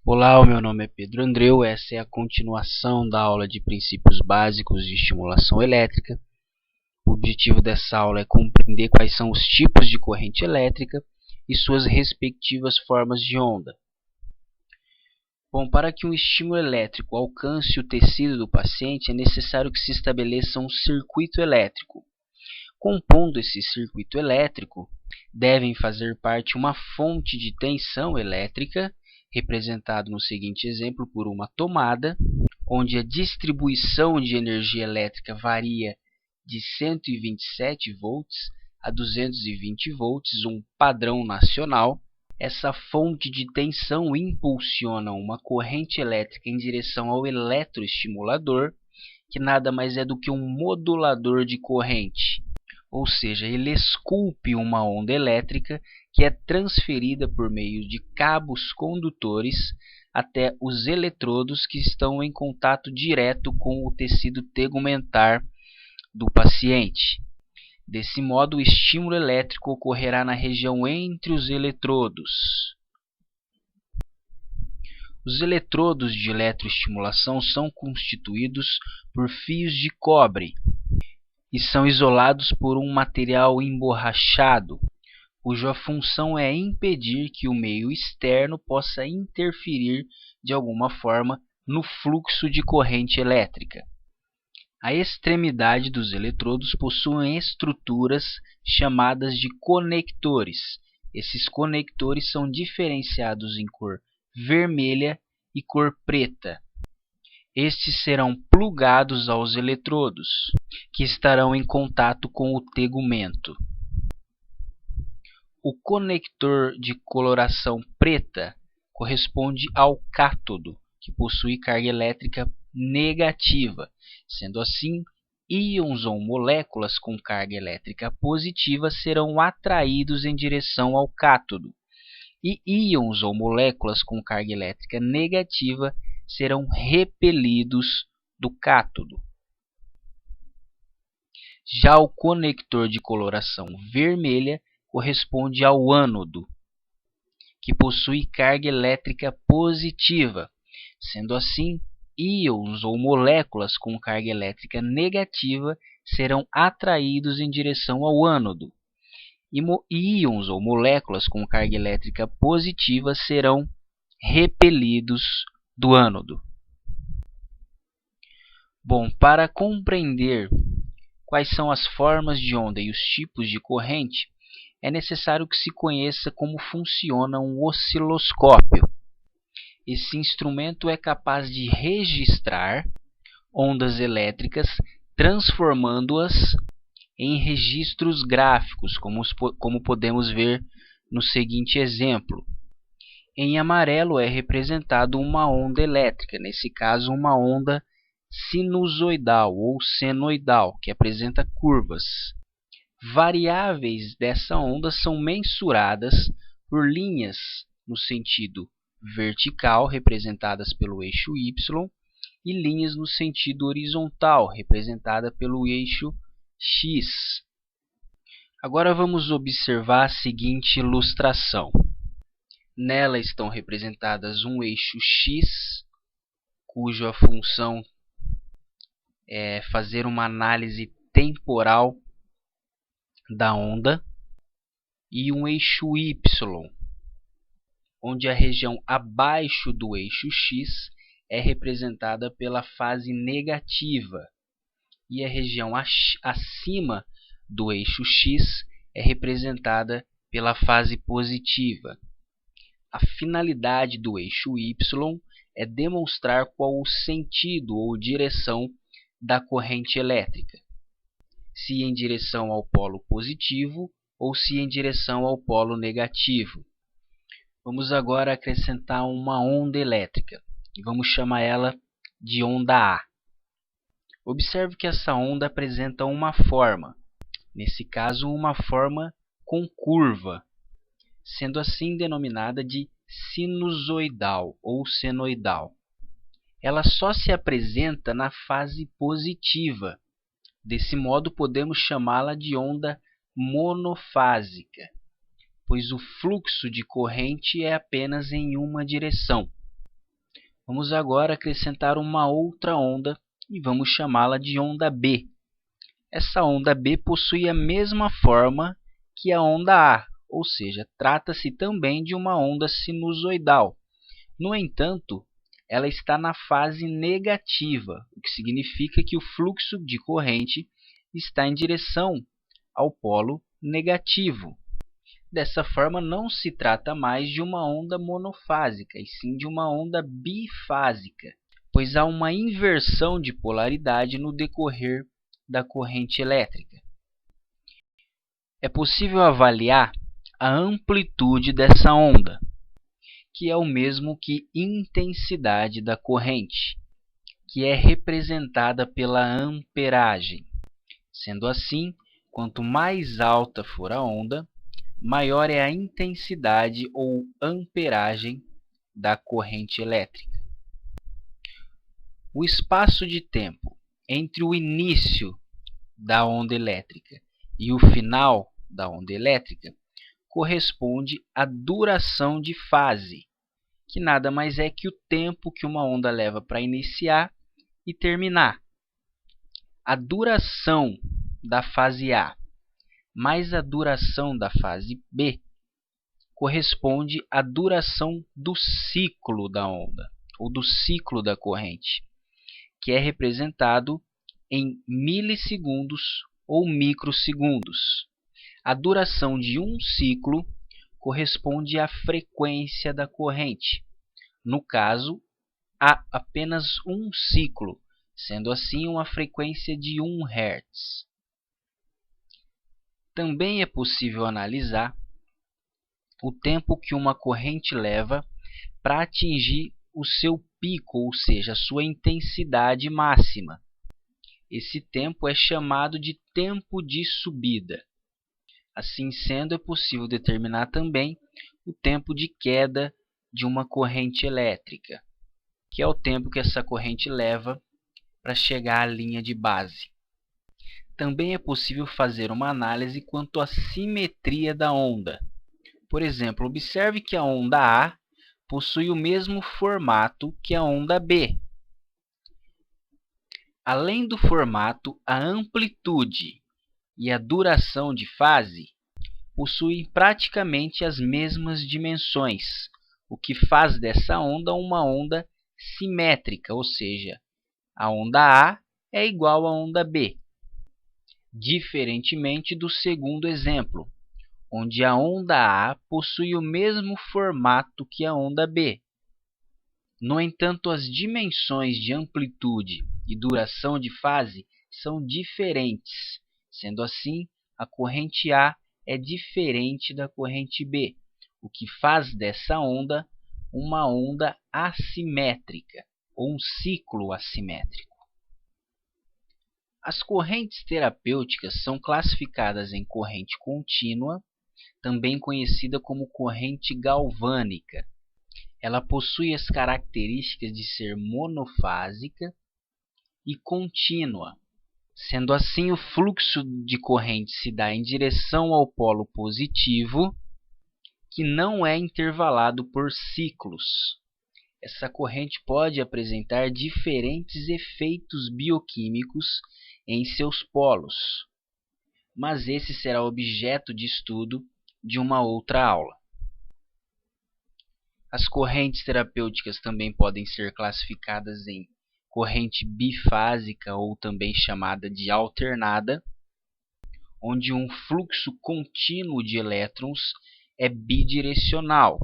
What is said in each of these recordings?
Olá, o meu nome é Pedro Andreu, essa é a continuação da aula de princípios básicos de estimulação elétrica. O objetivo dessa aula é compreender quais são os tipos de corrente elétrica e suas respectivas formas de onda. Bom, para que um estímulo elétrico alcance o tecido do paciente, é necessário que se estabeleça um circuito elétrico. Compondo esse circuito elétrico, devem fazer parte uma fonte de tensão elétrica, representado no seguinte exemplo por uma tomada, onde a distribuição de energia elétrica varia de 127 volts a 220 volts, um padrão nacional. Essa fonte de tensão impulsiona uma corrente elétrica em direção ao eletroestimulador, que nada mais é do que um modulador de corrente. Ou seja, ele esculpe uma onda elétrica que é transferida por meio de cabos condutores até os eletrodos que estão em contato direto com o tecido tegumentar do paciente. Desse modo, o estímulo elétrico ocorrerá na região entre os eletrodos. Os eletrodos de eletroestimulação são constituídos por fios de cobre e são isolados por um material emborrachado, cuja função é impedir que o meio externo possa interferir de alguma forma no fluxo de corrente elétrica. A extremidade dos eletrodos possuem estruturas chamadas de conectores. Esses conectores são diferenciados em cor vermelha e cor preta. Estes serão plugados aos eletrodos, que estarão em contato com o tegumento. O conector de coloração preta corresponde ao cátodo, que possui carga elétrica negativa. Sendo assim, íons ou moléculas com carga elétrica positiva serão atraídos em direção ao cátodo, e íons ou moléculas com carga elétrica negativa serão repelidos do cátodo. Já o conector de coloração vermelha corresponde ao ânodo, que possui carga elétrica positiva. Sendo assim, íons ou moléculas com carga elétrica negativa serão atraídos em direção ao ânodo, e íons ou moléculas com carga elétrica positiva serão repelidos do ânodo. Bom, para compreender quais são as formas de onda e os tipos de corrente, é necessário que se conheça como funciona um osciloscópio. Esse instrumento é capaz de registrar ondas elétricas, transformando-as em registros gráficos, como podemos ver no seguinte exemplo. Em amarelo é representado uma onda elétrica, nesse caso uma onda sinusoidal ou senoidal, que apresenta curvas. Variáveis dessa onda são mensuradas por linhas no sentido vertical, representadas pelo eixo Y, e linhas no sentido horizontal, representada pelo eixo X. Agora vamos observar a seguinte ilustração. Nela estão representadas um eixo X, cuja função é fazer uma análise temporal da onda, e um eixo Y, onde a região abaixo do eixo X é representada pela fase negativa, e a região acima do eixo X é representada pela fase positiva. A finalidade do eixo Y é demonstrar qual o sentido ou direção da corrente elétrica, se em direção ao polo positivo ou se em direção ao polo negativo. Vamos agora acrescentar uma onda elétrica e vamos chamar ela de onda A. Observe que essa onda apresenta uma forma, nesse caso uma forma com curva, sendo assim denominada de sinusoidal ou senoidal. Ela só se apresenta na fase positiva. Desse modo, podemos chamá-la de onda monofásica, pois o fluxo de corrente é apenas em uma direção. Vamos agora acrescentar uma outra onda e vamos chamá-la de onda B. Essa onda B possui a mesma forma que a onda A, ou seja, trata-se também de uma onda sinusoidal. No entanto, ela está na fase negativa, o que significa que o fluxo de corrente está em direção ao polo negativo. Dessa forma, não se trata mais de uma onda monofásica, e sim de uma onda bifásica, pois há uma inversão de polaridade no decorrer da corrente elétrica. É possível avaliar a amplitude dessa onda, que é o mesmo que intensidade da corrente, que é representada pela amperagem. Sendo assim, quanto mais alta for a onda, maior é a intensidade ou amperagem da corrente elétrica. O espaço de tempo entre o início da onda elétrica e o final da onda elétrica corresponde à duração de fase, que nada mais é que o tempo que uma onda leva para iniciar e terminar. A duração da fase A mais a duração da fase B corresponde à duração do ciclo da onda, ou do ciclo da corrente, que é representado em milissegundos ou microsegundos. A duração de um ciclo corresponde à frequência da corrente. No caso, há apenas um ciclo, sendo assim uma frequência de 1 Hz. Também é possível analisar o tempo que uma corrente leva para atingir o seu pico, ou seja, a sua intensidade máxima. Esse tempo é chamado de tempo de subida. Assim sendo, é possível determinar também o tempo de queda de uma corrente elétrica, que é o tempo que essa corrente leva para chegar à linha de base. Também é possível fazer uma análise quanto à simetria da onda. Por exemplo, observe que a onda A possui o mesmo formato que a onda B. Além do formato, a amplitude e a duração de fase possuem praticamente as mesmas dimensões, o que faz dessa onda uma onda simétrica, ou seja, a onda A é igual à onda B. Diferentemente do segundo exemplo, onde a onda A possui o mesmo formato que a onda B. No entanto, as dimensões de amplitude e duração de fase são diferentes. Sendo assim, a corrente A é diferente da corrente B, o que faz dessa onda uma onda assimétrica, ou um ciclo assimétrico. As correntes terapêuticas são classificadas em corrente contínua, também conhecida como corrente galvânica. Ela possui as características de ser monofásica e contínua. Sendo assim, o fluxo de corrente se dá em direção ao polo positivo, que não é intervalado por ciclos. Essa corrente pode apresentar diferentes efeitos bioquímicos em seus polos, mas esse será objeto de estudo de uma outra aula. As correntes terapêuticas também podem ser classificadas em corrente bifásica, ou também chamada de alternada, onde um fluxo contínuo de elétrons é bidirecional,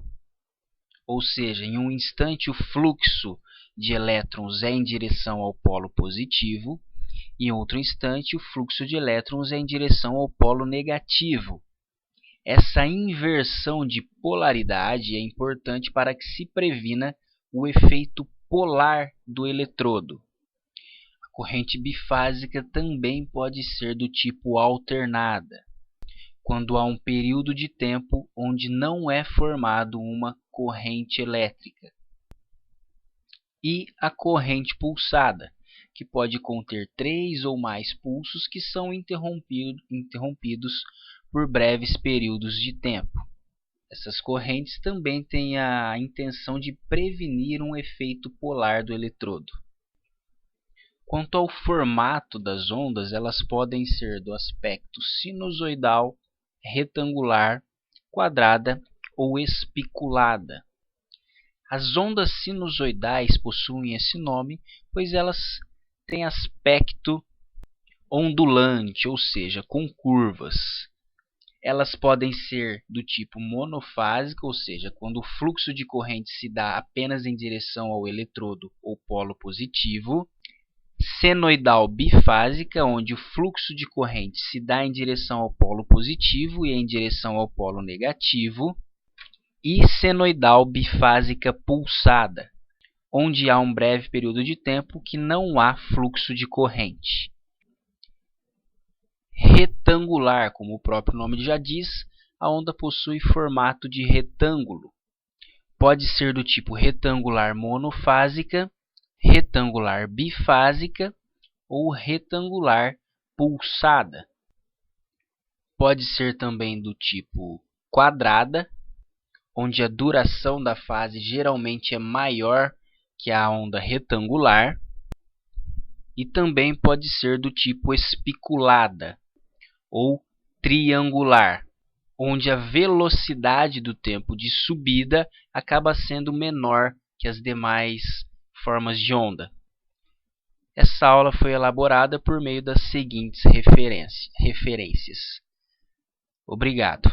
ou seja, em um instante o fluxo de elétrons é em direção ao polo positivo, e em outro instante o fluxo de elétrons é em direção ao polo negativo. Essa inversão de polaridade é importante para que se previna o efeito polar do eletrodo. A corrente bifásica também pode ser do tipo alternada, quando há um período de tempo onde não é formado uma corrente elétrica. E a corrente pulsada, que pode conter 3 ou mais pulsos que são interrompidos por breves períodos de tempo. Essas correntes também têm a intenção de prevenir um efeito polar do eletrodo. Quanto ao formato das ondas, elas podem ser do aspecto sinusoidal, retangular, quadrada ou espiculada. As ondas sinusoidais possuem esse nome, pois elas têm aspecto ondulante, ou seja, com curvas. Elas podem ser do tipo monofásica, ou seja, quando o fluxo de corrente se dá apenas em direção ao eletrodo ou polo positivo. Senoidal bifásica, onde o fluxo de corrente se dá em direção ao polo positivo e em direção ao polo negativo. E senoidal bifásica pulsada, onde há um breve período de tempo que não há fluxo de corrente. Retangular, como o próprio nome já diz, a onda possui formato de retângulo. Pode ser do tipo retangular monofásica, retangular bifásica ou retangular pulsada. Pode ser também do tipo quadrada, onde a duração da fase geralmente é maior que a onda retangular. E também pode ser do tipo espiculada ou triangular, onde a velocidade do tempo de subida acaba sendo menor que as demais formas de onda. Essa aula foi elaborada por meio das seguintes referências. Obrigado.